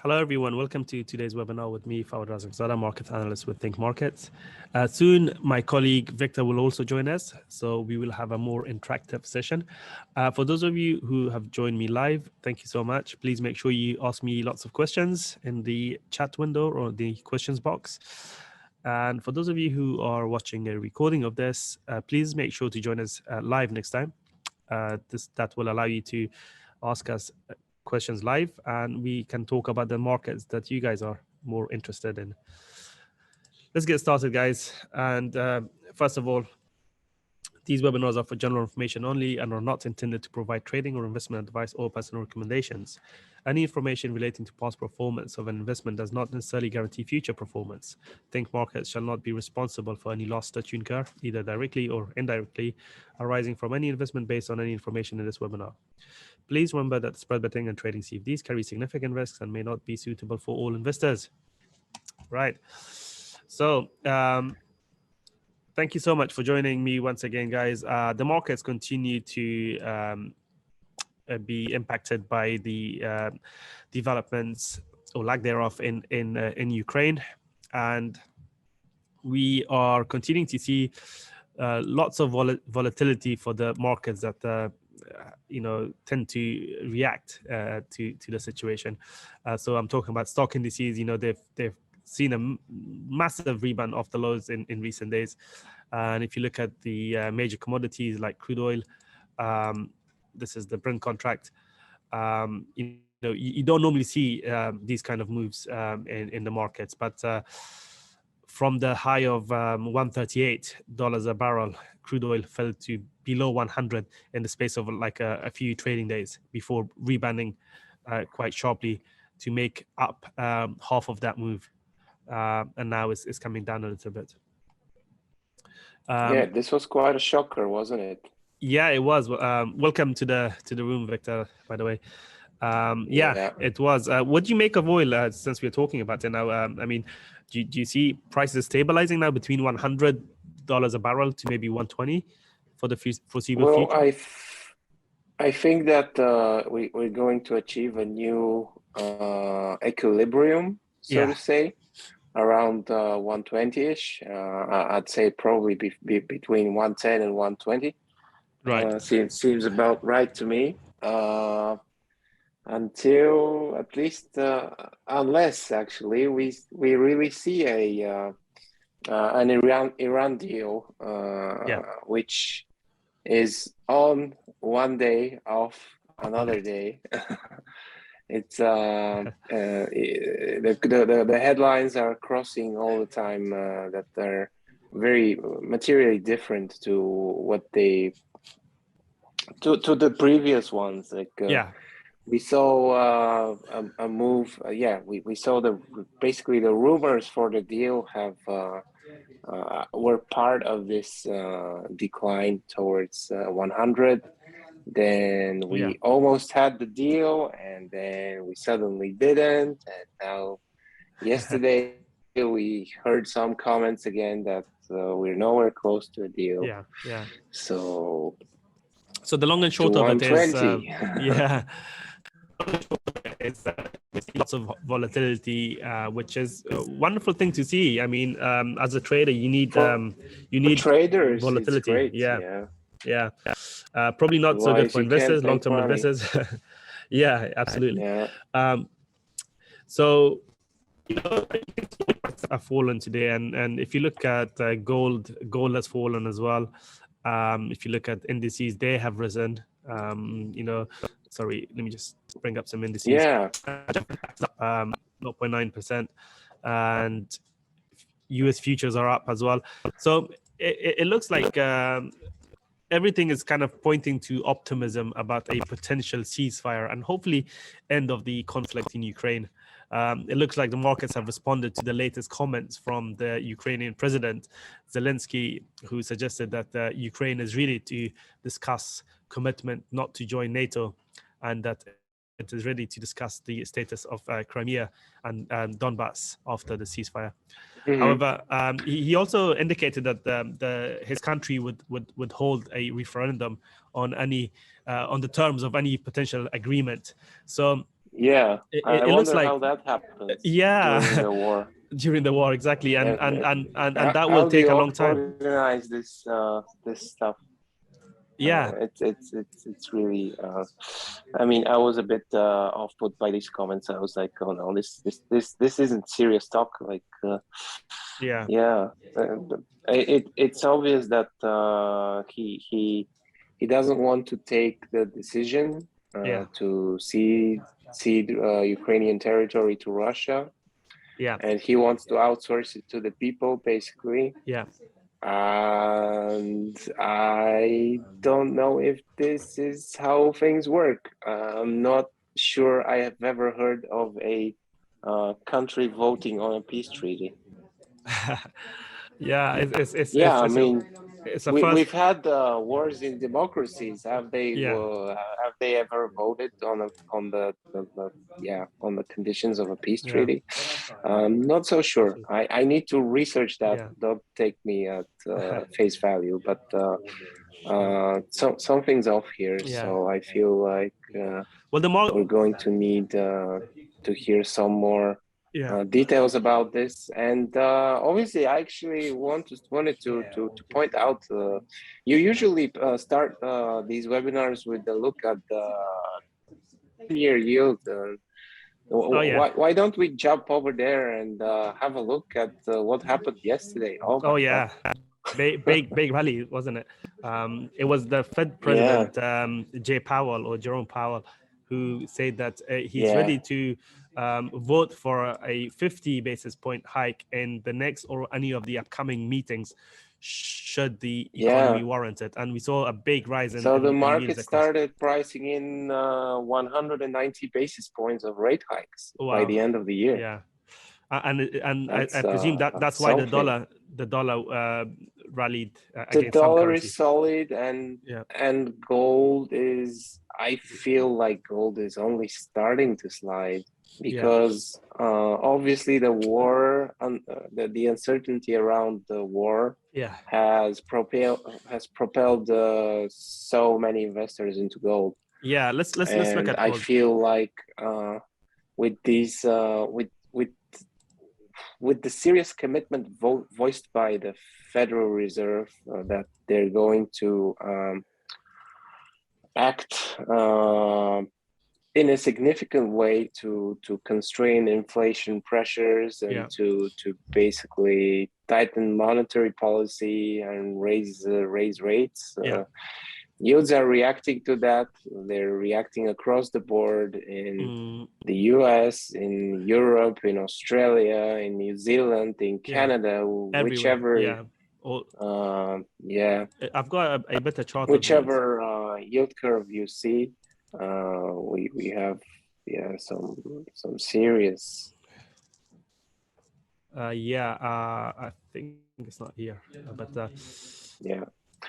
Hello, everyone. Welcome to today's webinar with me, Fawad, Razaqzada, market analyst with Think Markets. Soon, my colleague Victor will also join us, so we will have a more interactive session. For those of you who have joined me live, thank you so much. Please make sure you ask me lots of questions in the chat window or the questions box. And for those of you who are watching a recording of this, please make sure to join us live next time. That will allow you to ask us questions live, and we can talk about the markets that you guys are more interested in. Let's get started, guys. And first of all, these webinars are for general information only and are not intended to provide trading or investment advice or personal recommendations. Any information relating to past performance of an investment does not necessarily guarantee future performance. Think Markets shall not be responsible for any loss that you incur, either directly or indirectly, arising from any investment based on any information in this webinar. Please remember that spread betting and trading CFDs carry significant risks and may not be suitable for all investors. Right. So thank you so much for joining me once again, guys. The markets continue to be impacted by the developments or lack thereof in Ukraine, and we are continuing to see lots of volatility for the markets that tend to react to the situation. So I'm talking about stock indices. They've seen a massive rebound off the lows in recent days. And if you look at the major commodities like crude oil, this is the Brent contract. You don't normally see these kind of moves in the markets, but from the high of $138 a barrel, crude oil fell to below 100 in the space of like a few trading days before rebounding quite sharply to make up half of that move. And now it's coming down a little bit. Yeah, this was quite a shocker, wasn't it? Yeah, it was. Welcome to the room, Victor, by the way. Yeah, it was. What do you make of oil since we're talking about it now? I mean, do you see prices stabilizing now between $100 a barrel to maybe 120 for the foreseeable future? Well, I think that we're going to achieve a new equilibrium, so to say, around 120-ish. I'd say probably be between 110 and 120. Right. Seems about right to me. Until at least, unless actually we really see an Iran deal, which is on one day, off another day. It's the headlines are crossing all the time that are very materially different to what they to the previous ones. Like we saw a move. We saw basically the rumors for the deal have were part of this decline towards 100. Then we almost had the deal, and then we suddenly didn't. And now, yesterday, we heard some comments again that we're nowhere close to a deal. Yeah. So the long and short of it is, it's lots of volatility, which is a wonderful thing to see. I mean, as a trader, you need traders, volatility. It's great. Yeah. Probably not so good for investors, long-term investors. Yeah, absolutely. So have fallen today, and if you look at gold has fallen as well. If you look at indices, they have risen. Sorry, let me just bring up some indices. 0.9%, and US futures are up as well. So it looks like everything is kind of pointing to optimism about a potential ceasefire and hopefully end of the conflict in Ukraine. It looks like the markets have responded to the latest comments from the Ukrainian president, Zelensky, who suggested that Ukraine is ready to discuss commitment not to join NATO, and that it is ready to discuss the status of Crimea and Donbass after the ceasefire. However, he also indicated that his country would hold a referendum on the terms of any potential agreement. So Yeah, I It looks wonder like, how that happens during yeah, the war. during the war, exactly, and that will How do take you a long time. organize this stuff? Yeah, It's really. I mean, I was a bit off put by these comments. I was like, oh no, this isn't serious talk. Like, yeah, yeah, it's obvious that he doesn't want to take the decision yeah, to cede Ukrainian territory to Russia, yeah, and he wants to outsource it to the people, basically. yeah. And I don't know if this is how things work. I'm not sure I have ever heard of a country voting on a peace treaty. Yeah, Yeah, I mean, it's a first. we've had wars in democracies. Yeah, Have they ever voted on the conditions of a peace yeah, treaty? Not so sure. I need to research that. yeah. Don't take me at face value, but Sure. something's off here. Yeah. So I feel like Well, the more, we're going to need to hear some more yeah, details about this. And obviously, I actually wanted to point out. You usually start these webinars with a look at the 10-year yield. oh yeah, Why don't we jump over there and have a look at what happened yesterday? Oh oh my God. yeah, big rally, wasn't it? It was the Fed Yeah, president, Jay Powell or Jerome Powell, who said that he's yeah, ready to vote for a 50 basis point hike in the next or any of the upcoming meetings, should the economy yeah. warrant it. And we saw a big rise So the in yields market across. started pricing in 190 basis points of rate hikes by Wow, the end of the year. yeah. And I That's presume that that's why something. the dollar rallied The against some dollar is currencies. solid, Yeah, and gold is. I feel like gold is only starting to slide yeah, because obviously the war, the uncertainty around the war yeah, has propelled so many investors into gold, yeah. Let's look and at I gold. feel like with these with the serious commitment voiced by the Federal Reserve that they're going to act in a significant way to constrain inflation pressures and Yeah, to basically tighten monetary policy and raise rates. yeah, Yields are reacting to that. They're reacting across the board in mm, the US, in Europe, in Australia, in New Zealand, in yeah. Canada, Everywhere. whichever, Yeah. Or yeah, I've got a better chart of these. whichever yield curve you see, we have yeah some serious. Yeah. I think it's not here, but Yeah.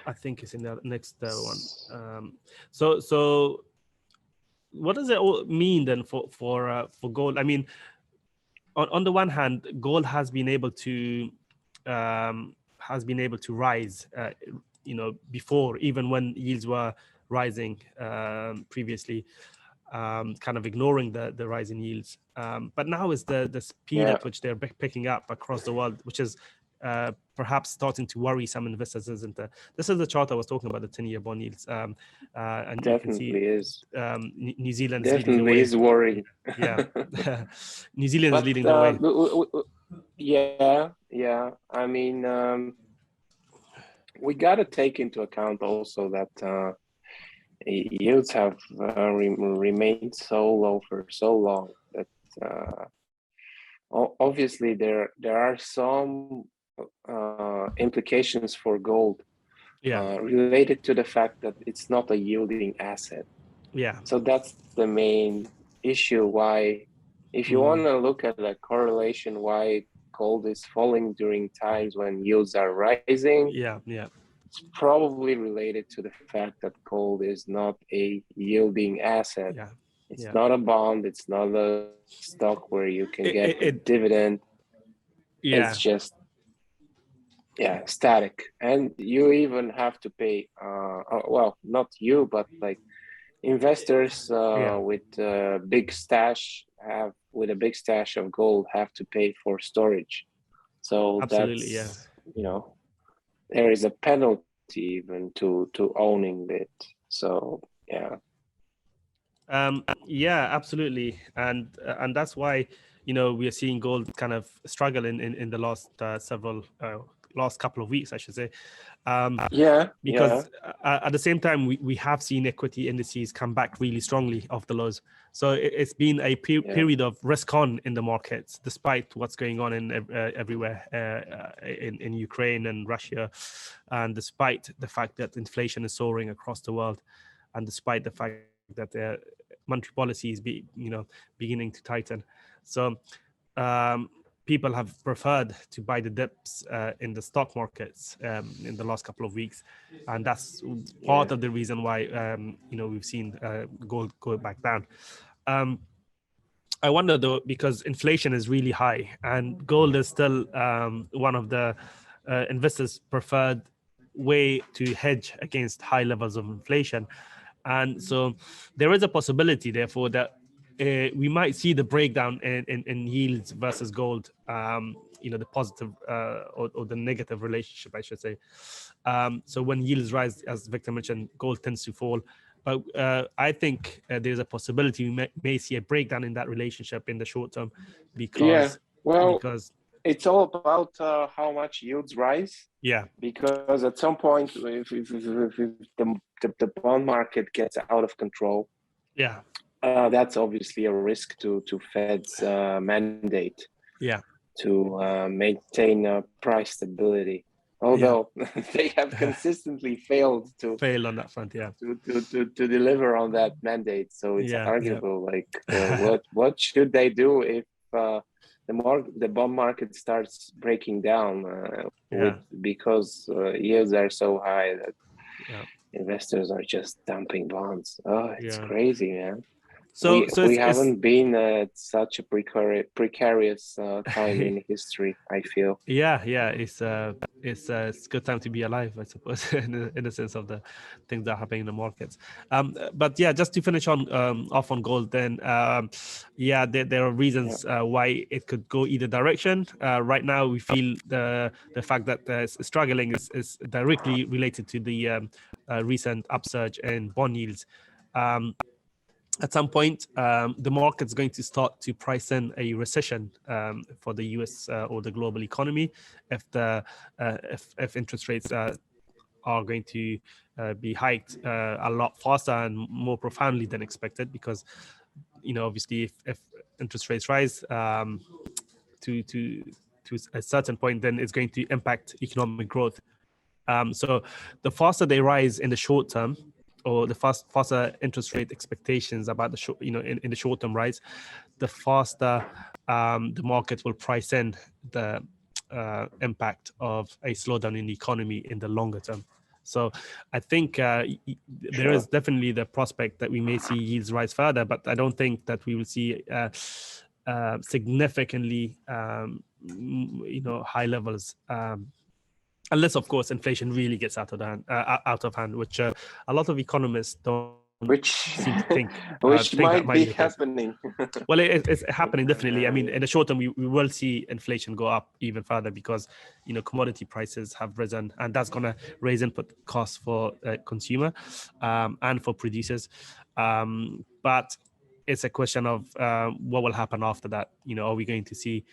I think it's in the next one. So what does it all mean then for gold? I mean, on the one hand, gold has been able to rise, before, even when yields were rising previously, kind of ignoring the rise in yields. But now is the speed Yeah, at which they're picking up across the world, which is perhaps starting to worry some investors, isn't it? This is the chart I was talking about, the 10-year bond yields. And you can see definitely is. New Zealand is leading the Definitely way. is worrying. Yeah. New Zealand is But leading the way. yeah. I mean, we got to take into account also that yields have remained so low for so long that obviously there are some implications for gold Yeah. related to the fact that it's not a yielding asset. Yeah. So that's the main issue why, if you want to look at a correlation why gold is falling during times when yields are rising, Yeah. Yeah. it's probably related to the fact that gold is not a yielding asset. Yeah. It's Yeah. not a bond, it's not a stock where you can get a It dividend. yeah. It's just static. And you even have to pay well, not you, but like investors Yeah. with a big stash of gold have to pay for storage. So Absolutely, yeah. that's, there is a penalty even to owning it. So yeah. Yeah, absolutely, and that's why we are seeing gold kind of struggle in the last last couple of weeks, I should say. Because at the same time we have seen equity indices come back really strongly off the lows. So it's been a period of risk on in the markets, despite what's going on in everywhere in Ukraine and Russia, and despite the fact that inflation is soaring across the world, and despite the fact that the monetary policy is beginning to tighten. So people have preferred to buy the dips in the stock markets in the last couple of weeks, and that's part of the reason why we've seen gold go back down. I wonder though, because inflation is really high and gold is still one of the investors' preferred way to hedge against high levels of inflation. And so there is a possibility, therefore, that we might see the breakdown in yields versus gold, the positive or the negative relationship, I should say. So when yields rise, as Victor mentioned, gold tends to fall. But I think there's a possibility we may see a breakdown in that relationship in the short term, because it's all about how much yields rise. Yeah. Because at some point, if the bond market gets out of control, that's obviously a risk to Fed's mandate. Yeah. To maintain price stability. Although they have consistently failed to on that front, to deliver on that mandate. So it's arguable. Like, what should they do if the bond market starts breaking down because yields are so high that investors are just dumping bonds? Oh, it's crazy, man. So we haven't been at such a precarious time in history, I feel. It's a good time to be alive, I suppose, in the sense of the things that are happening in the markets. But just to finish on off on gold, then there are reasons why it could go either direction. Right now, we feel the fact that it's struggling is directly related to the recent upsurge in bond yields. At some point, the market's going to start to price in a recession for the US or the global economy if if interest rates are going to be hiked a lot faster and more profoundly than expected. Because obviously, if interest rates rise to a certain point, then it's going to impact economic growth. So the faster they rise in the short term, or the faster interest rate expectations about the short, in the short term rise, the faster the market will price in the impact of a slowdown in the economy in the longer term. So I think there is definitely the prospect that we may see yields rise further, but I don't think that we will see significantly high levels. Unless, of course, inflation really gets out of hand, which a lot of economists don't seem to think. Which might be happening. Well, it's happening, definitely. I mean, in the short term, we will see inflation go up even further because, commodity prices have risen, and that's going to raise input costs for consumer and for producers. But it's a question of what will happen after that. Are we going to see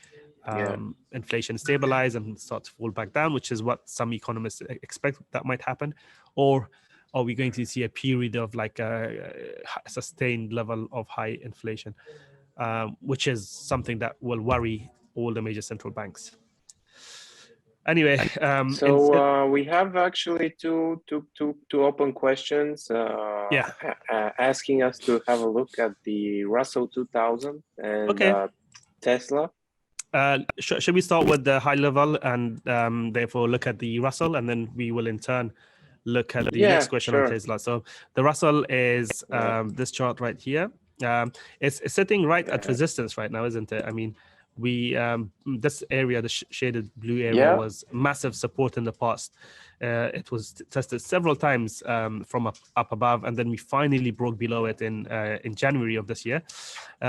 inflation stabilize and start to fall back down, which is what some economists expect that might happen? Or are we going to see a period of like a sustained level of high inflation, which is something that will worry all the major central banks? Anyway, we have actually two open questions asking us to have a look at the Russell 2000 and Tesla. Should we start with the high level and therefore look at the Russell, and then we will in turn look at the next question on Tesla? So the Russell is this chart right here. It's sitting right at resistance right now, isn't it? I mean, this area, the shaded blue area, was massive support in the past. It was tested several times from up above, and then we finally broke below it in January of this year.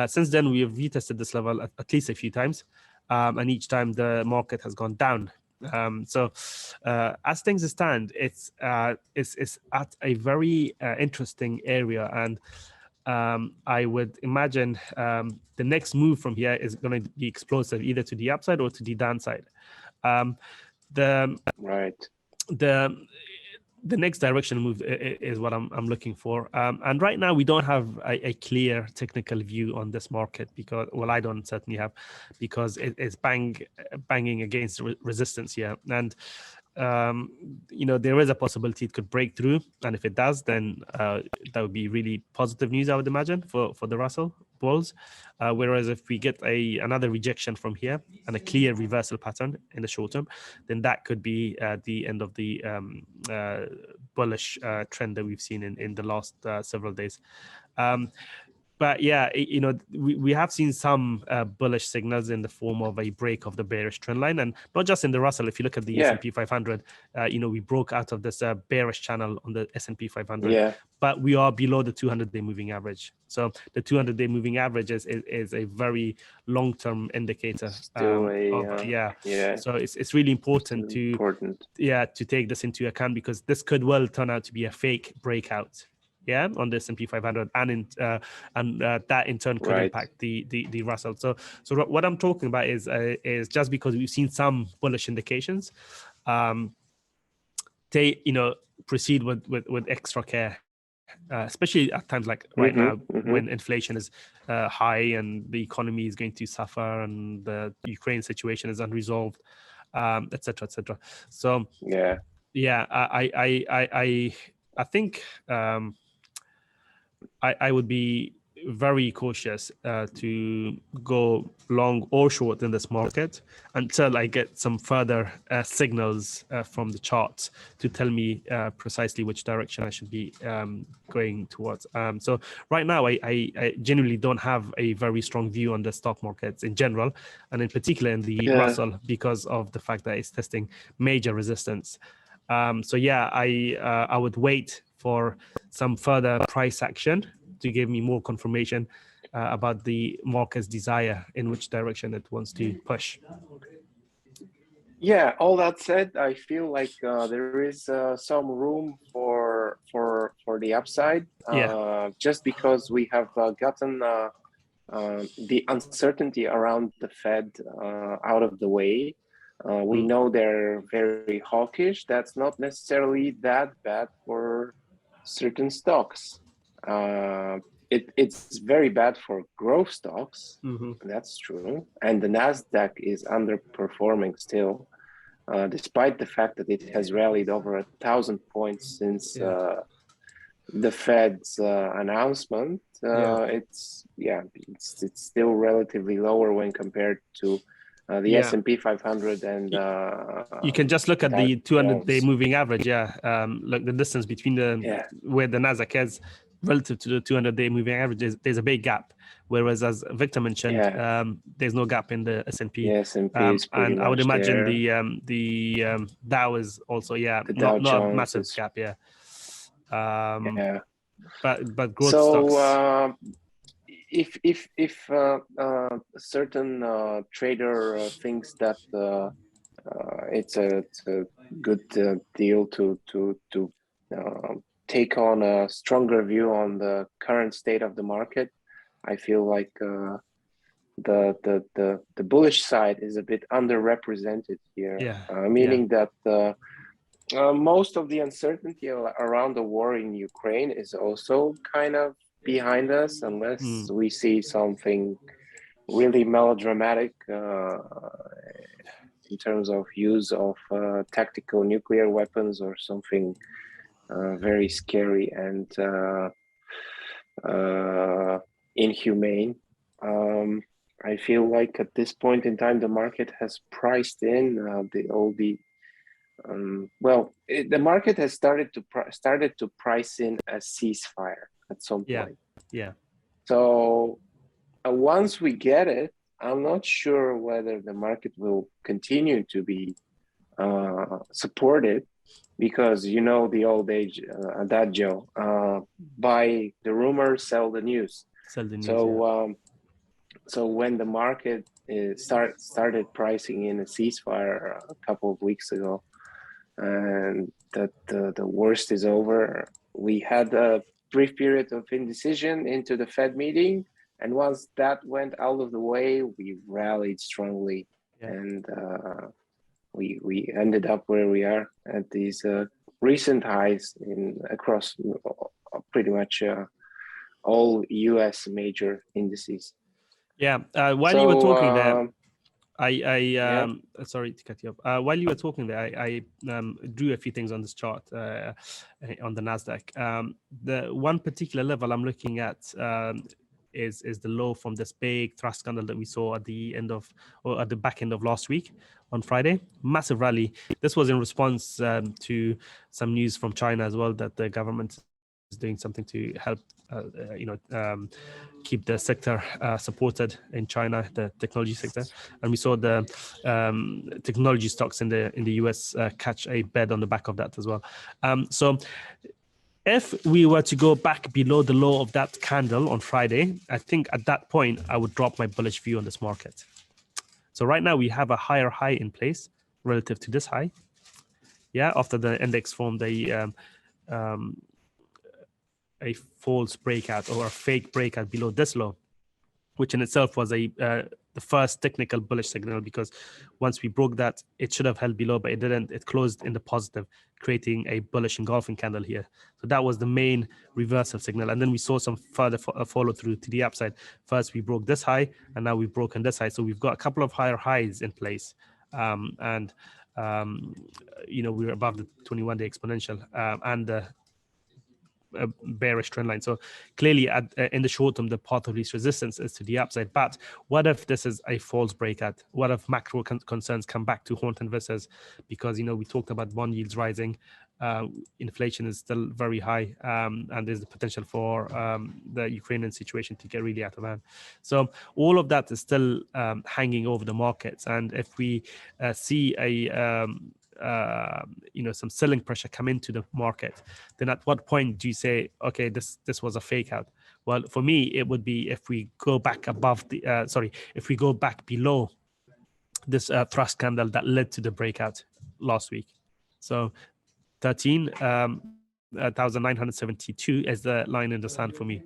Since then, we have retested this level at least a few times, and each time the market has gone down. So as things stand, it's at a very interesting area, and I would imagine the next move from here is going to be explosive, either to the upside or to the downside. The next direction move is what I'm looking for. And right now we don't have a clear technical view on this market, because, well, I don't certainly have, because it's banging against resistance here. And there is a possibility it could break through, and if it does, then that would be really positive news, I would imagine, for the Russell bulls. Whereas if we get another rejection from here and a clear reversal pattern in the short term, then that could be the end of the bullish trend that we've seen in the last several days. But yeah, we have seen some bullish signals in the form of a break of the bearish trend line, and not just in the Russell. If you look at the S&P 500, we broke out of this bearish channel on the S&P 500, but we are below the 200-day moving average. So the 200-day moving average is a very long-term indicator. So it's really important to take this into account, because this could well turn out to be a fake breakout. On the S&P 500, and that in turn could impact the Russell. So what I'm talking about is just because we've seen some bullish indications, proceed with extra care, especially at times like right now when inflation is high and the economy is going to suffer and the Ukraine situation is unresolved, etc., etc. So I think. I would be very cautious to go long or short in this market until I get some further signals from the charts to tell me precisely which direction I should be going towards. So right now, I genuinely don't have a very strong view on the stock markets in general, and in particular in the Russell, because of the fact that it's testing major resistance. I would wait for some further price action to give me more confirmation about the market's desire in which direction it wants to push. Yeah, all that said, I feel like there is some room for the upside, just because we have gotten the uncertainty around the Fed out of the way. We know they're very hawkish. That's not necessarily that bad for certain stocks. It's very bad for growth stocks. That's true. And the NASDAQ is underperforming still, despite the fact that it has rallied over 1,000 points since the Fed's announcement. It's still relatively lower when compared to the S&P 500, and you can just look at the 200-day moving average. Look, the distance between where the Nasdaq is relative to the 200-day moving average, there's a big gap. Whereas, as Victor mentioned, there's no gap in the S&P. And I would imagine the Dow is also not a massive gap. But growth stocks. If a certain trader thinks that it's a good deal to take on a stronger view on the current state of the market, I feel like the bullish side is a bit underrepresented here. Meaning that most of the uncertainty around the war in Ukraine is also kind of behind us, unless we see something really melodramatic in terms of use of tactical nuclear weapons or something very scary and inhumane. I feel like at this point in time, the market has priced in the market has started to price in a ceasefire at some point. Yeah. So once we get it, I'm not sure whether the market will continue to be supported, because you know the old age adagio, buy the rumor, sell the news. Sell the news, So yeah. so when the market started pricing in a ceasefire a couple of weeks ago, and that the worst is over, we had a brief period of indecision into the Fed meeting, and once that went out of the way, we rallied strongly, Yeah. and we ended up where we are at these recent highs across pretty much all US major indices. Yeah. While you were So talking there, yeah, sorry to cut you off. While you were talking there, I drew a few things on this chart on the Nasdaq. The one particular level I'm looking at is the low from this big thrust candle that we saw at the end of, or at the back end of last week on Friday. Massive rally. This was in response to some news from China as well, that the government is doing something to help keep the sector supported in China, the technology sector. And we saw the technology stocks in the US catch a bed on the back of that as well. So if we were to go back below the low of that candle on Friday, I think at that point I would drop my bullish view on this market. So right now we have a higher high in place relative to this high. Yeah, after the index formed a false breakout or a fake breakout below this low, which in itself was the first technical bullish signal, because once we broke that, it should have held below, but it didn't. It closed in the positive, creating a bullish engulfing candle here. So that was the main reversal signal. And then we saw some further follow through to the upside. First, we broke this high, and now we've broken this high. So we've got a couple of higher highs in place. We're above the 21-day exponential and the a bearish trend line. So clearly in the short term, the path of least resistance is to the upside. But what if this is a false breakout? What if macro concerns come back to haunt investors? Because, we talked about bond yields rising. Inflation is still very high, and there's the potential for the Ukrainian situation to get really out of hand. So all of that is still hanging over the markets. And if we see some selling pressure come into the market, then at what point do you say, okay, this was a fake out? Well, for me, it would be if we go back above the if we go back below this thrust candle that led to the breakout last week. So 13,972 is the line in the sand for me.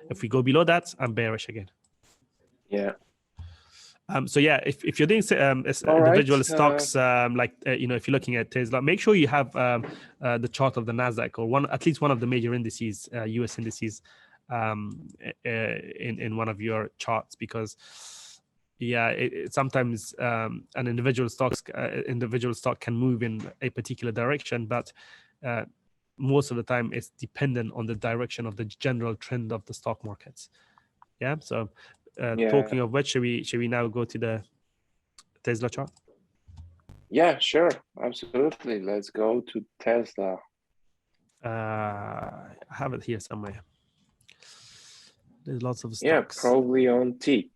If we go below that, I'm bearish again. Yeah. So yeah, if you're doing individual stocks, if you're looking at Tesla, make sure you have the chart of the Nasdaq or at least one of the major indices, US indices, in one of your charts, because sometimes an individual stock can move in a particular direction, but most of the time it's dependent on the direction of the general trend of the stock markets. Yeah. So talking of which, should we now go to the Tesla chart? Yeah, sure, absolutely. Let's go to Tesla. I have it here somewhere. There's lots of stocks. Yeah, probably on T.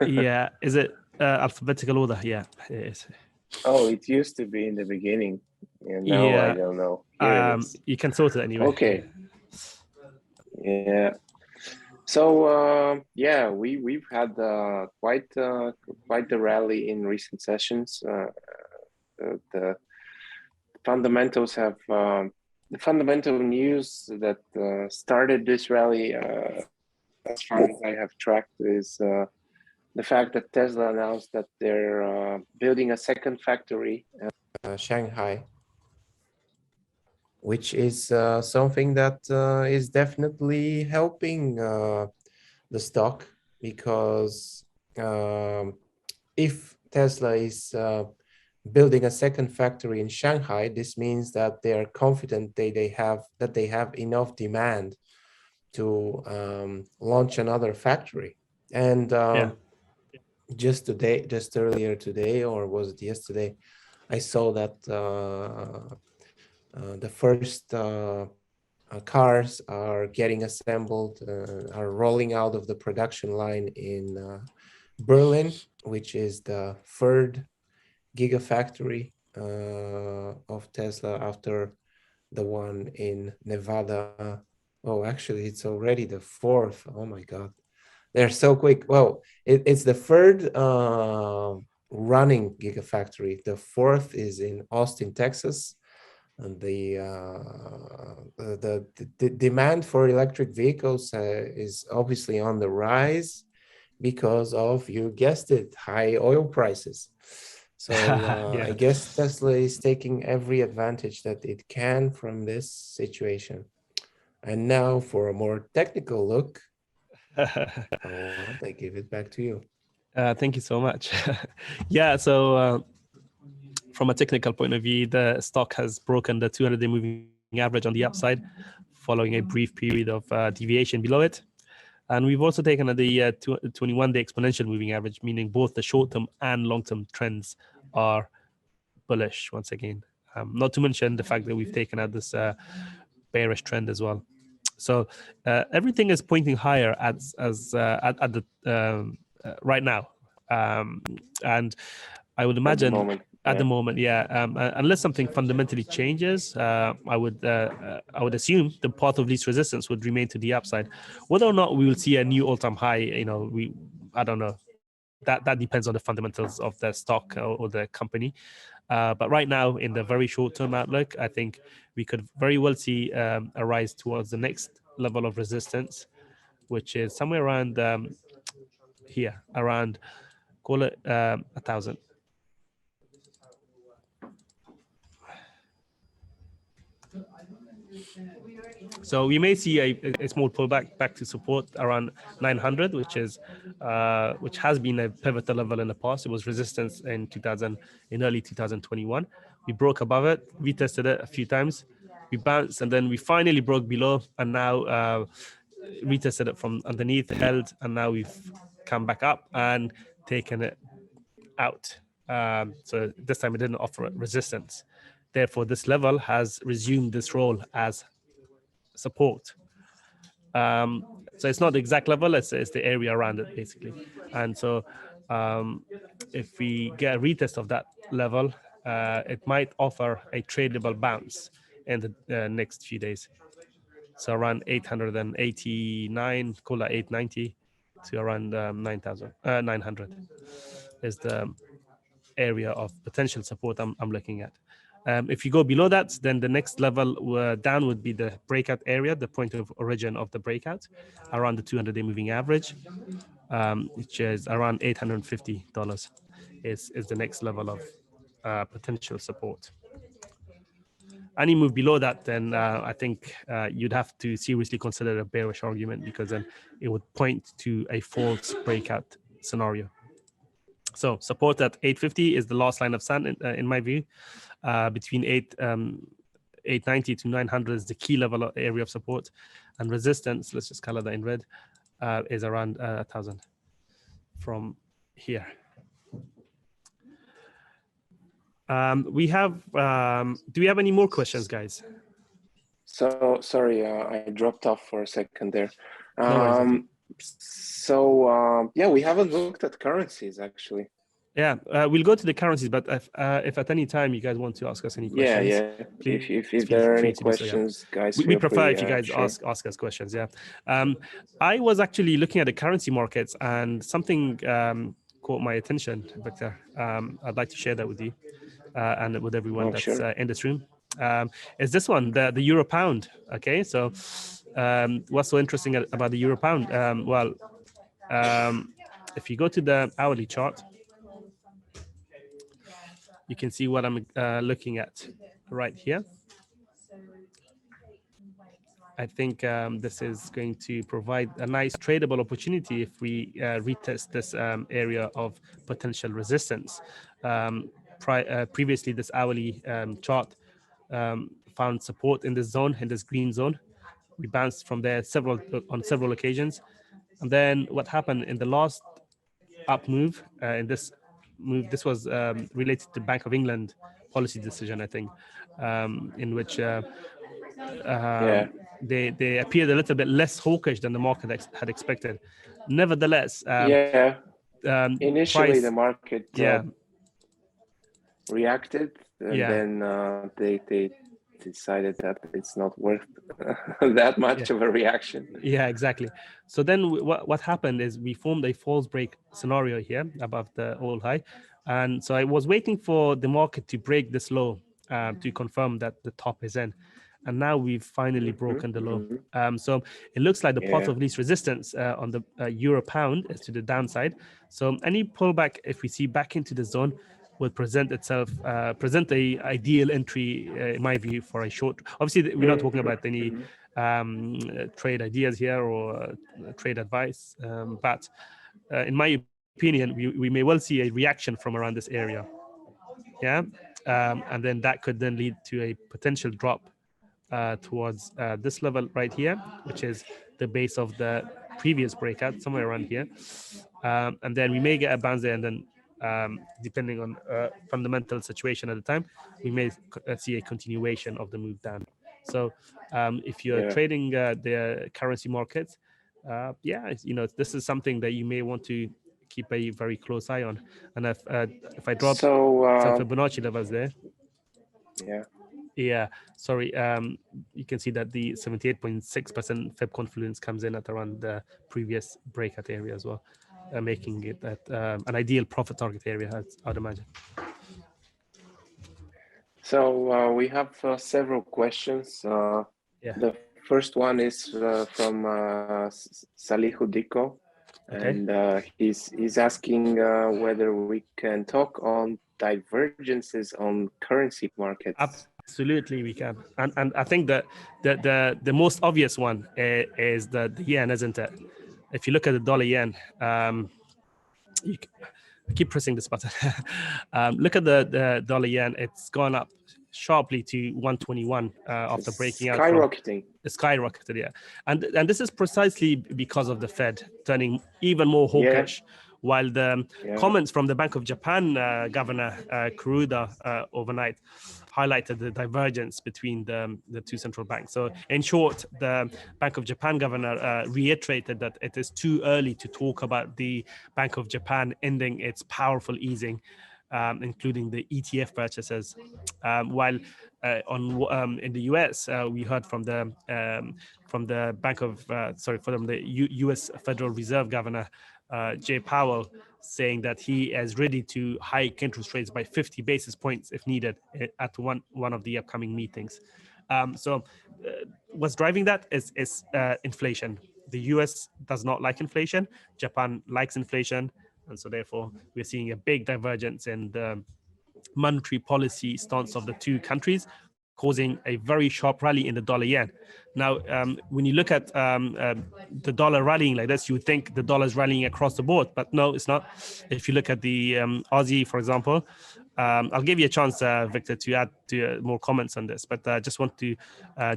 Yeah, is it alphabetical order? Yeah, it is. Oh, it used to be in the beginning. Now I don't know. Here it is. You can sort it anyway. Okay. Yeah. So we've had quite the rally in recent sessions. The fundamentals have the fundamental news that started this rally, as far as I have tracked, is the fact that Tesla announced that they're building a second factory in Shanghai, which is something that is definitely helping the stock, because if Tesla is building a second factory in Shanghai, this means that they are confident they have enough demand to launch another factory. And just earlier today, or was it yesterday, I saw that the first cars are getting assembled, are rolling out of the production line in Berlin, which is the third gigafactory of Tesla after the one in Nevada. Oh, actually, it's already the fourth. Oh my God. They're so quick. Well, it's the third running gigafactory. The fourth is in Austin, Texas. And the demand for electric vehicles is obviously on the rise because of, you guessed it, high oil prices. So Yeah. I guess Tesla is taking every advantage that it can from this situation. And now for a more technical look, Fawad, I give it back to you. Thank you so much. Yeah, so from a technical point of view, the stock has broken the 200-day moving average on the upside, following a brief period of deviation below it. And we've also taken the 21-day exponential moving average, meaning both the short-term and long-term trends are bullish once again. Not to mention the fact that we've taken out this bearish trend as well. So everything is pointing higher at the right now, and I would imagine at the moment, yeah. Unless something fundamentally changes, I would assume the path of least resistance would remain to the upside. Whether or not we will see a new all-time high, I don't know. That depends on the fundamentals of the stock or the company. But right now, in the very short-term outlook, I think we could very well see a rise towards the next level of resistance, which is somewhere around here, around, call it 1,000. So we may see a small pullback back to support around 900, which has been a pivotal level in the past. It was resistance in early 2021. We broke above it, retested it a few times, we bounced, and then we finally broke below, and now retested it from underneath, held, and now we've come back up and taken it out. So this time it didn't offer resistance. Therefore, this level has resumed this role as support. So it's not the exact level, it's the area around it, basically. And so if we get a retest of that level, it might offer a tradable bounce in the next few days. So around 889, call that 890 to around 900 is the area of potential support I'm looking at. If you go below that, then the next level down would be the breakout area, the point of origin of the breakout, around the 200-day moving average, which is around $850 is the next level of potential support. Any move below that, then I think you'd have to seriously consider a bearish argument, because then it would point to a false breakout scenario. So support at 850 is the last line of sand in my view. Between 890 to 900 is the key level area of support, and resistance, let's just color that in red, is around 1,000 from here. We have do we have any more questions, guys? So sorry, I dropped off for a second there. No worries. So yeah, we haven't looked at currencies actually. Yeah, we'll go to the currencies, but if at any time you guys want to ask us any questions, yeah. please, If there are any questions, guys, we prefer free, if you guys sure. ask us questions. Yeah, I was actually looking at the currency markets, and something caught my attention, Victor. I'd like to share that with you and with everyone that's sure. in this room. Is this one, the euro pound? Okay, so what's so interesting about the euro pound? If you go to the hourly chart, you can see what I'm looking at right here. I think this is going to provide a nice tradable opportunity if we retest this area of potential resistance. Previously, this hourly chart found support in this zone, in this green zone. We bounced from there on several occasions. And then what happened in the last up move, in this move, this was related to Bank of England policy decision, I think, in which they appeared a little bit less hawkish than the market had expected. Nevertheless, yeah, initially the market yeah, reacted, and then they decided that it's not worth that much of a reaction. Yeah, exactly. So then what happened is we formed a false break scenario here above the all high. And so I was waiting for the market to break this low to confirm that the top is in. And now we've finally broken the low. So it looks like the path of least resistance on the euro pound is to the downside. So any pullback, if we see back into the zone, will present a ideal entry, in my view, for a short. Obviously, we're not talking about any trade ideas here or trade advice, but in my opinion, we may well see a reaction from around this area. Yeah, and then that could then lead to a potential drop towards this level right here, which is the base of the previous breakout, somewhere around here. And then we may get a bounce there, and then depending on fundamental situation at the time, we may see a continuation of the move down. So if you're trading the currency markets, this is something that you may want to keep a very close eye on. And if I drop some Fibonacci levels there, sorry, you can see that the 78.6% Fib confluence comes in at around the previous breakout area as well, making it an ideal profit target area, I'd imagine. So we have several questions. The first one is from Salihu Diko, and he's asking whether we can talk on divergences on currency markets. Absolutely, we can, and I think that the most obvious one is the yen, isn't it? If you look at the dollar yen, I keep pressing this button. Look at the dollar yen; it's gone up sharply to 121 after breaking out. Skyrocketed, yeah. And this is precisely because of the Fed turning even more hawkish, while the comments from the Bank of Japan Governor Kuroda overnight highlighted the divergence between the two central banks. So in short, the Bank of Japan governor reiterated that it is too early to talk about the Bank of Japan ending its powerful easing, including the ETF purchases. While in the US, we heard from the US Federal Reserve Governor Jay Powell, saying that he is ready to hike interest rates by 50 basis points if needed at one of the upcoming meetings. What's driving that is inflation. The US does not like inflation. Japan likes inflation. And so therefore, we're seeing a big divergence in the monetary policy stance of the two countries, causing a very sharp rally in the dollar yen. Now, when you look at the dollar rallying like this, you would think the dollar is rallying across the board, but no, it's not. If you look at the Aussie, for example, I'll give you a chance, Victor, to add more comments on this, but I just want to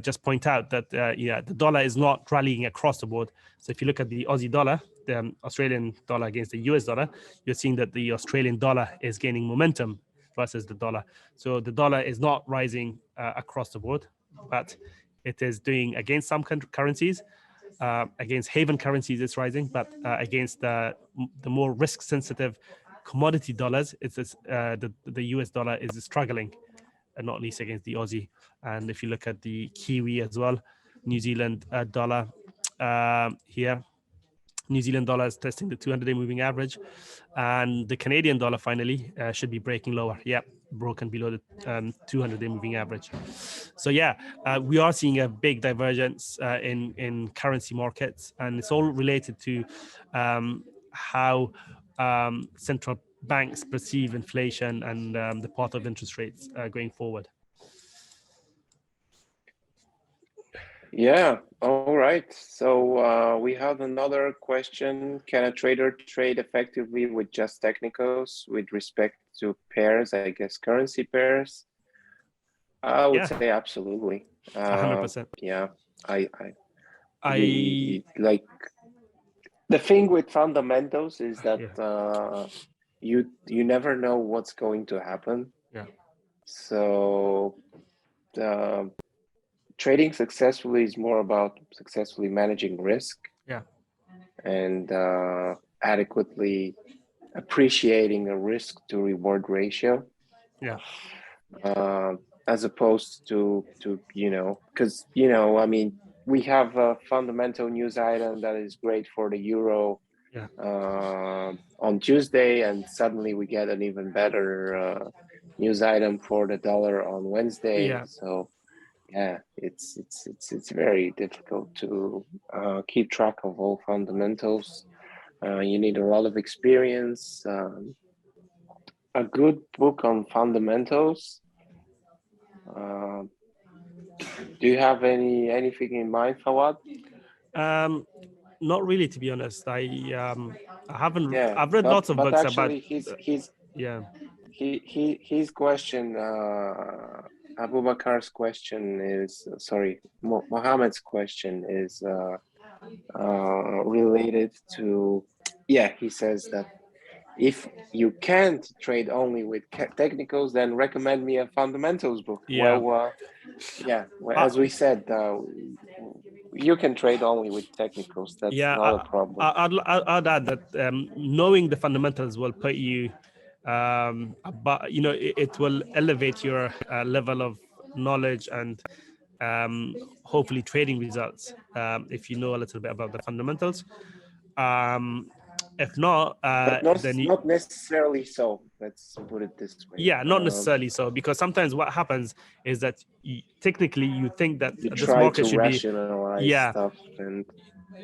just point out that, the dollar is not rallying across the board. So if you look at the Aussie dollar, the Australian dollar against the US dollar, you're seeing that the Australian dollar is gaining momentum versus the dollar. So the dollar is not rising across the board, but it is doing against some currencies. Against haven currencies, it's rising, but against the more risk-sensitive commodity dollars, the US dollar is struggling, and not least against the Aussie. And if you look at the Kiwi as well, New Zealand dollar here, New Zealand dollar is testing the 200-day moving average, and the Canadian dollar finally should be breaking lower. Yeah, broken below the 200-day moving average. So we are seeing a big divergence in currency markets, and it's all related to how central banks perceive inflation and the path of interest rates going forward. Yeah, all right. So we have another question. Can a trader trade effectively with just technicals with respect to pairs, I guess currency pairs? I would say absolutely. 100%. Yeah, I like the thing with fundamentals is that you never know what's going to happen. Yeah. So trading successfully is more about successfully managing risk. Yeah. And adequately appreciating a risk to reward ratio. Yeah. As opposed to because I mean, we have a fundamental news item that is great for the euro on Tuesday, and suddenly we get an even better news item for the dollar on Wednesday. Yeah. So yeah, it's very difficult to keep track of all fundamentals. You need a lot of experience. A good book on fundamentals. Do you have anything in mind, Fawad? Not really, to be honest. I haven't. Yeah, I've read lots of but books about. actually, Yeah. his question, Abu Bakar's question is Mohammed's question is related to. Yeah, he says that if you can't trade only with technicals, then recommend me a fundamentals book. Yeah. Well, as we said, you can trade only with technicals. That's not a problem. I'd add that knowing the fundamentals will put you, but it will elevate your level of knowledge and hopefully trading results if you know a little bit about the fundamentals. If not, but then not necessarily so. Let's put it this way. Yeah, not necessarily so, because sometimes what happens is that technically you think that you this try market to should rationalize be, stuff, and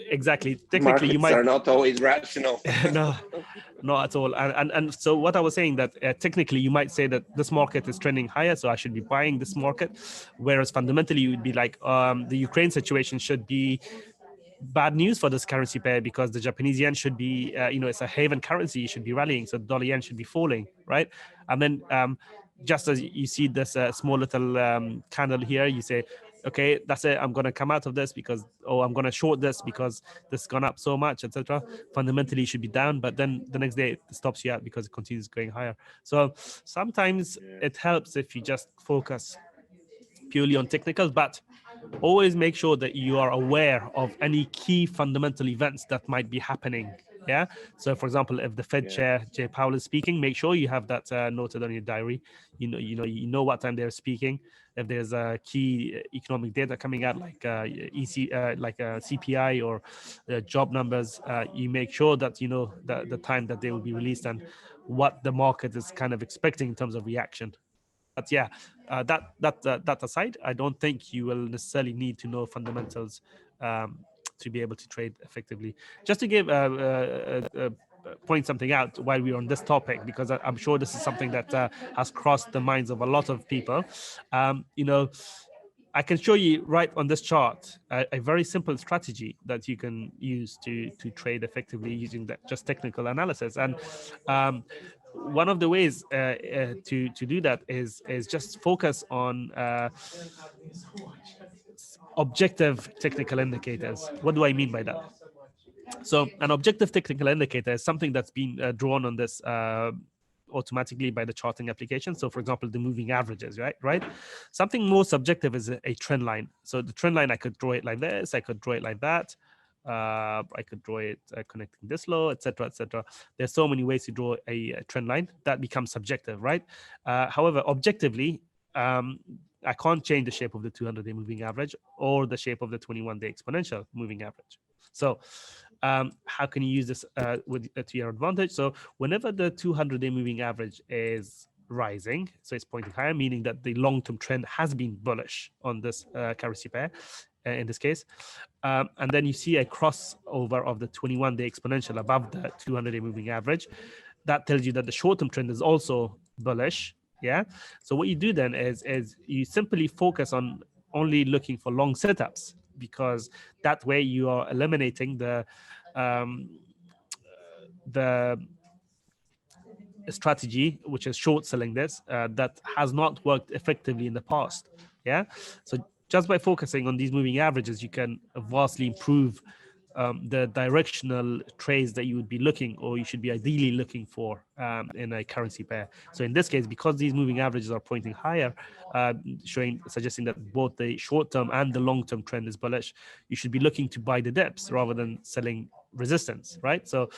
exactly. Technically, you markets might are not always rational. No, not at all. And so what I was saying that technically you might say that this market is trending higher, so I should be buying this market, whereas fundamentally you would be like the Ukraine situation should be bad news for this currency pair because the Japanese yen should be, it's a haven currency. You should be rallying, so the dollar yen should be falling, right? And then just as you see this small little candle here, you say, okay, that's it. I'm going to come out of this I'm going to short this because this has gone up so much, etc. Fundamentally, it should be down, but then the next day it stops you out because it continues going higher. So sometimes it helps if you just focus purely on technicals, but always make sure that you are aware of any key fundamental events that might be happening. Yeah. So, for example, if the Fed chair Jay Powell is speaking, make sure you have that noted on your diary. You know what time they're speaking. If there's a key economic data coming out, like CPI or job numbers, you make sure that you know the time that they will be released and what the market is kind of expecting in terms of reaction. But yeah, that aside, I don't think you will necessarily need to know fundamentals to be able to trade effectively. Just to give point something out while we're on this topic, because I'm sure this is something that has crossed the minds of a lot of people. I can show you right on this chart a very simple strategy that you can use to trade effectively using just technical analysis. And one of the ways to do that is just focus on objective technical indicators. What do I mean by that? So an objective technical indicator is something that's been drawn on this automatically by the charting application. So for example, the moving averages, right? Something more subjective is a trend line. So the trend line, I could draw it like this, I could draw it like that. I could draw it connecting this low, etc., etc. There's so many ways to draw a trend line that becomes subjective, right? However, objectively, I can't change the shape of the 200-day moving average or the shape of the 21-day exponential moving average. So how can you use this to your advantage? So whenever the 200-day moving average is rising, so it's pointing higher, meaning that the long-term trend has been bullish on this currency pair in this case, and then you see a crossover of the 21-day exponential above the 200-day moving average, that tells you that the short-term trend is also bullish. Yeah. So what you do then is you simply focus on only looking for long setups, because that way you are eliminating the strategy, which is short selling this, that has not worked effectively in the past. Yeah. So just by focusing on these moving averages, you can vastly improve the directional trades that you would be looking, or you should be ideally looking for in a currency pair. So in this case, because these moving averages are pointing higher, suggesting that both the short-term and the long-term trend is bullish, you should be looking to buy the dips rather than selling resistance, right? So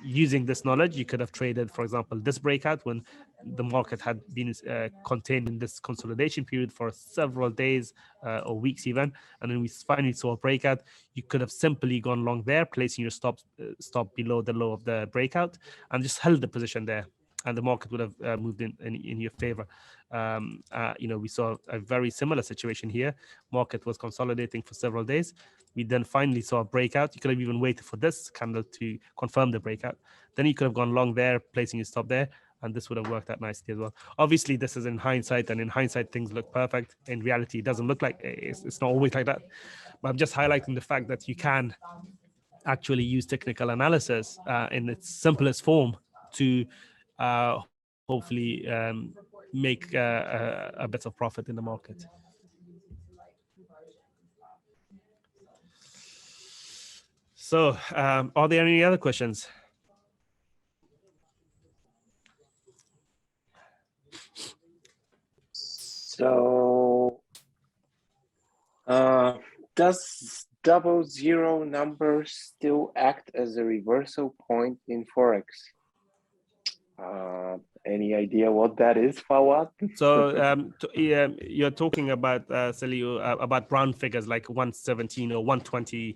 using this knowledge, you could have traded, for example, this breakout when the market had been contained in this consolidation period for several days or weeks even, and then we finally saw a breakout. You could have simply gone long there, placing your stop below the low of the breakout, and just held the position there, and the market would have moved in your favor. We saw a very similar situation here. Market was consolidating for several days. We then finally saw a breakout. You could have even waited for this candle to confirm the breakout. Then you could have gone long there, placing your stop there, and this would have worked out nicely as well. Obviously, this is in hindsight, and in hindsight, things look perfect. In reality, it doesn't look like it's not always like that. But I'm just highlighting the fact that you can actually use technical analysis in its simplest form to hopefully make a bit of profit in the market. So, are there any other questions? So, does 00 numbers still act as a reversal point in Forex? Any idea what that is, Fawad? So you're talking about Salio, about round figures like 117 or 120,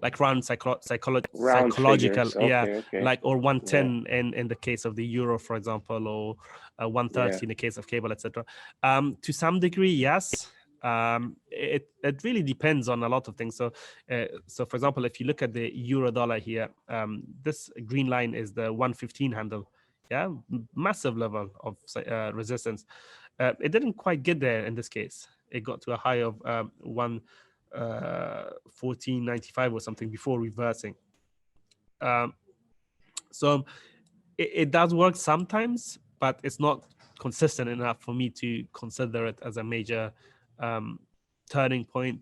like round psychological, figures. Okay. like, or 110 in the case of the euro, for example, or 130 in the case of cable, etc. To some degree, yes. It really depends on a lot of things. So for example, if you look at the euro dollar here, this green line is the 115 handle. Yeah, massive level of resistance. It didn't quite get there in this case. It got to a high of 14.95 or something before reversing. So it does work sometimes, but it's not consistent enough for me to consider it as a major turning point.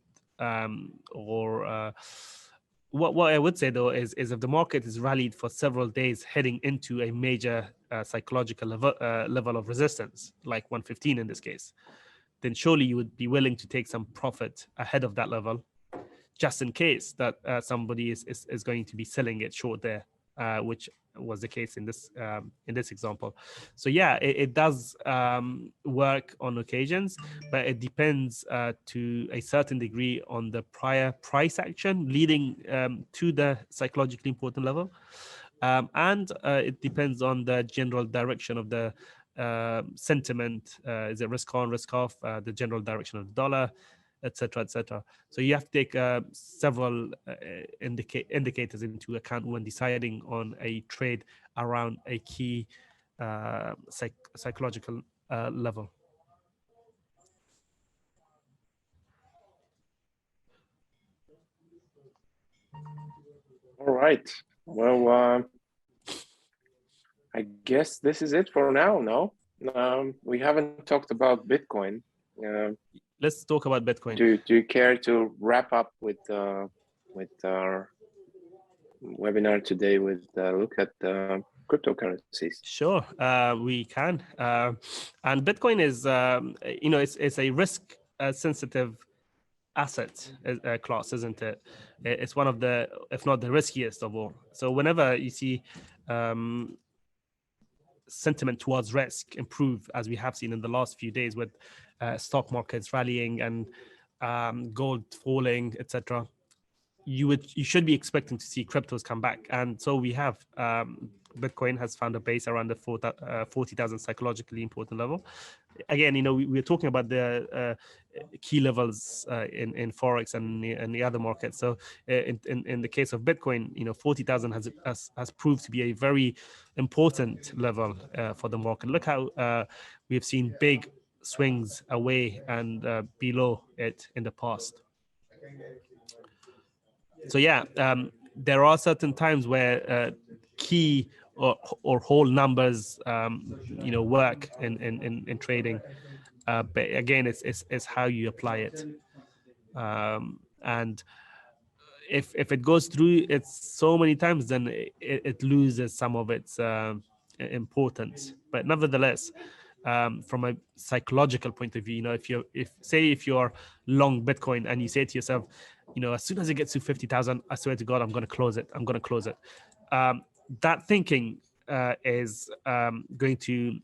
What I would say though is if the market is rallied for several days heading into a major psychological level of resistance, like 115 in this case, then surely you would be willing to take some profit ahead of that level, just in case that somebody is going to be selling it short there, which was the case in this example. So yeah, it does work on occasions, but it depends to a certain degree on the prior price action leading to the psychologically important level, and it depends on the general direction of the sentiment. Is it risk on, risk off, the general direction of the dollar, etc., etc. So you have to take several indicators into account when deciding on a trade around a key psychological level. All right. Well, I guess this is it for now. No, we haven't talked about Bitcoin. Let's talk about Bitcoin. Do you care to wrap up with our webinar today with a look at cryptocurrencies? Sure, we can. And Bitcoin is, it's a risk sensitive asset class, isn't it? It's one of the, if not the riskiest of all. So whenever you see sentiment towards risk improve, as we have seen in the last few days with stock markets rallying and gold falling, etc., you should be expecting to see cryptos come back. And so we have Bitcoin has found a base around the 40,000 psychologically important level. Again, we're talking about the key levels in Forex and the other markets. So in the case of Bitcoin, 40,000 has proved to be a very important level for the market. Look how we have seen big swings away and below it in the past. So yeah, there are certain times where key or whole numbers, work in trading. But again, it's how you apply it. And if it goes through it so many times, then it loses some of its importance. But nevertheless, from a psychological point of view. You know, if you're long Bitcoin and you say to yourself, you know, as soon as it gets to 50,000, I swear to God, I'm going to close it. I'm going to close it. That thinking is going to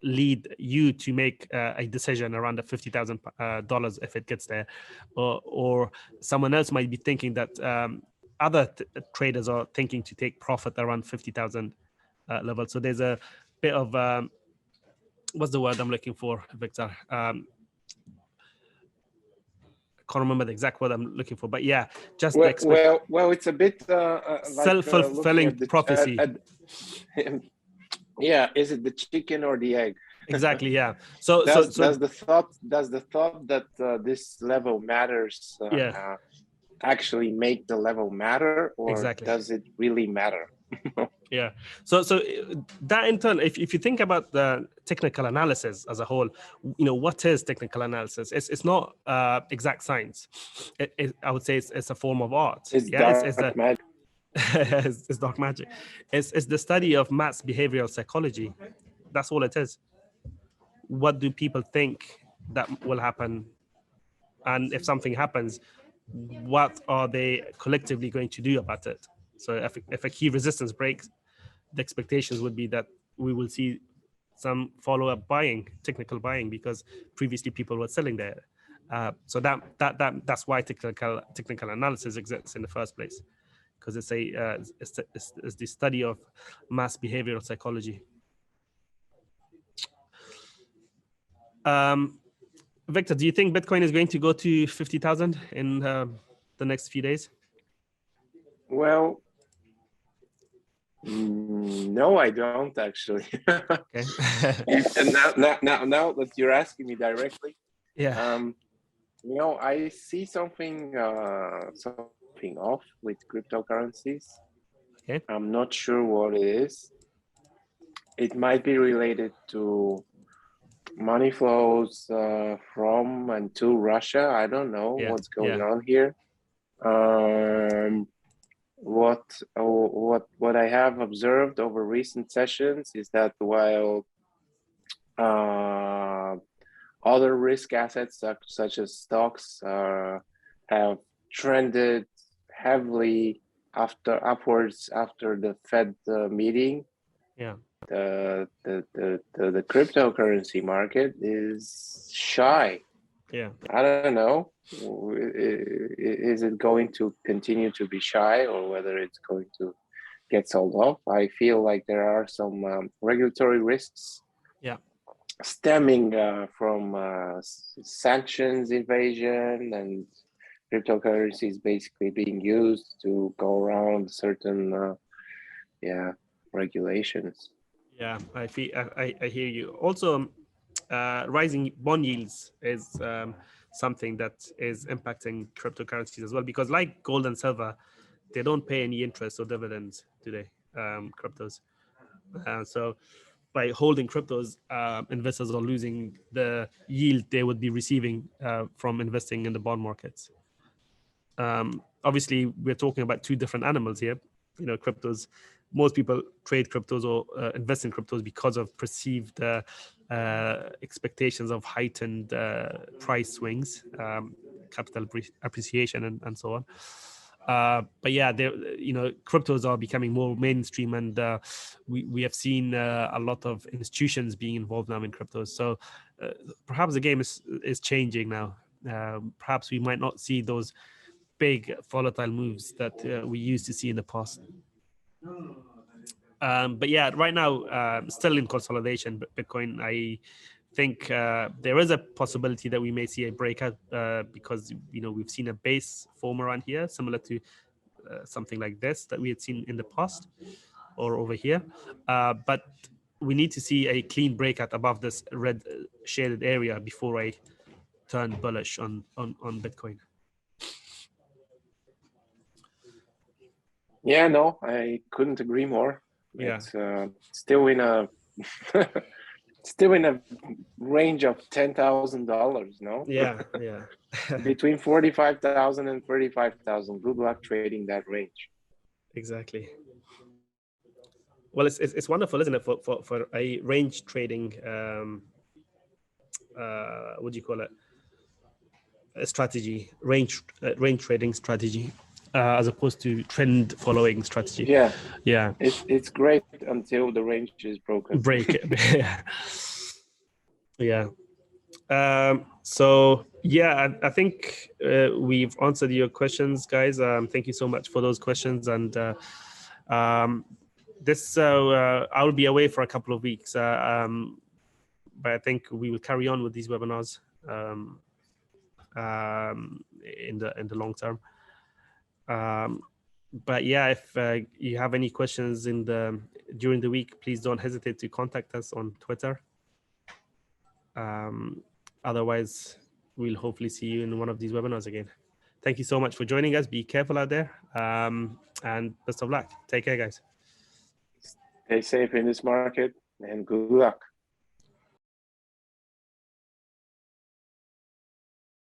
lead you to make a decision around the $50,000 if it gets there, or someone else might be thinking that other traders are thinking to take profit around 50,000 level. So there's a bit of what's the word I'm looking for, Victor? Can't remember the exact word I'm looking for, but yeah, just well, it's a bit self-fulfilling prophecy. Yeah, is it the chicken or the egg? Exactly. Yeah. So does the thought that this level matters actually make the level matter, or does it really matter? Yeah. So that in turn, if you think about the technical analysis as a whole, you know, what is technical analysis? It's not exact science. I would say it's a form of art. It's dark magic. It's dark magic. It's the study of mass behavioral psychology. That's all it is. What do people think that will happen? And if something happens, what are they collectively going to do about it? So if a key resistance breaks, the expectations would be that we will see some follow-up buying, technical buying, because previously people were selling there. So that's why technical analysis exists in the first place, because it's the study of mass behavioral psychology. Victor, do you think Bitcoin is going to go to 50,000 in the next few days? Well, no, I don't actually. Okay. And now that you're asking me directly, yeah. You know, I see something off with cryptocurrencies. Okay. I'm not sure what it is. It might be related to money flows from and to Russia. I don't know what's going on here. What I have observed over recent sessions is that while other risk assets such as stocks have trended heavily upwards after the Fed meeting, the cryptocurrency market is shy. Yeah, I don't know. Is it going to continue to be shy, or whether it's going to get sold off? I feel like there are some regulatory risks. Yeah. Stemming from sanctions evasion and cryptocurrencies basically being used to go around certain regulations. Yeah, I hear you. Also, rising bond yields is something that is impacting cryptocurrencies as well, because like gold and silver, they don't pay any interest or dividends today, cryptos. So by holding cryptos, investors are losing the yield they would be receiving from investing in the bond markets. Obviously, we're talking about two different animals here. You know, cryptos. Most people trade cryptos or invest in cryptos because of perceived expectations of heightened price swings, capital appreciation, and so on. But yeah, cryptos are becoming more mainstream, and we have seen a lot of institutions being involved now in cryptos. So perhaps the game is changing now. Perhaps we might not see those big volatile moves that we used to see in the past. But yeah, right now, still in consolidation, Bitcoin, I think there is a possibility that we may see a breakout because, you know, we've seen a base form around here, similar to something like this that we had seen in the past or over here. But we need to see a clean breakout above this red shaded area before I turn bullish on Bitcoin. Yeah, no, I couldn't agree more. Yeah. It's still in a range of $10,000, no? Yeah. Between 45,000 and 35,000. Good luck trading that range. Exactly. well, it's wonderful, isn't it, for a range trading, what do you call it, a strategy, range trading strategy, as opposed to trend following strategy. Yeah, it's great until the range is broken. Break it. Yeah. So yeah, I think we've answered your questions, guys. Thank you so much for those questions. And this I'll be away for a couple of weeks, but I think we will carry on with these webinars in the long term. But yeah, if you have any questions during the week, please don't hesitate to contact us on Twitter. Otherwise, we'll hopefully see you in one of these webinars again. Thank you so much for joining us. Be careful out there, and best of luck. Take care, guys. Stay safe in this market, and good luck.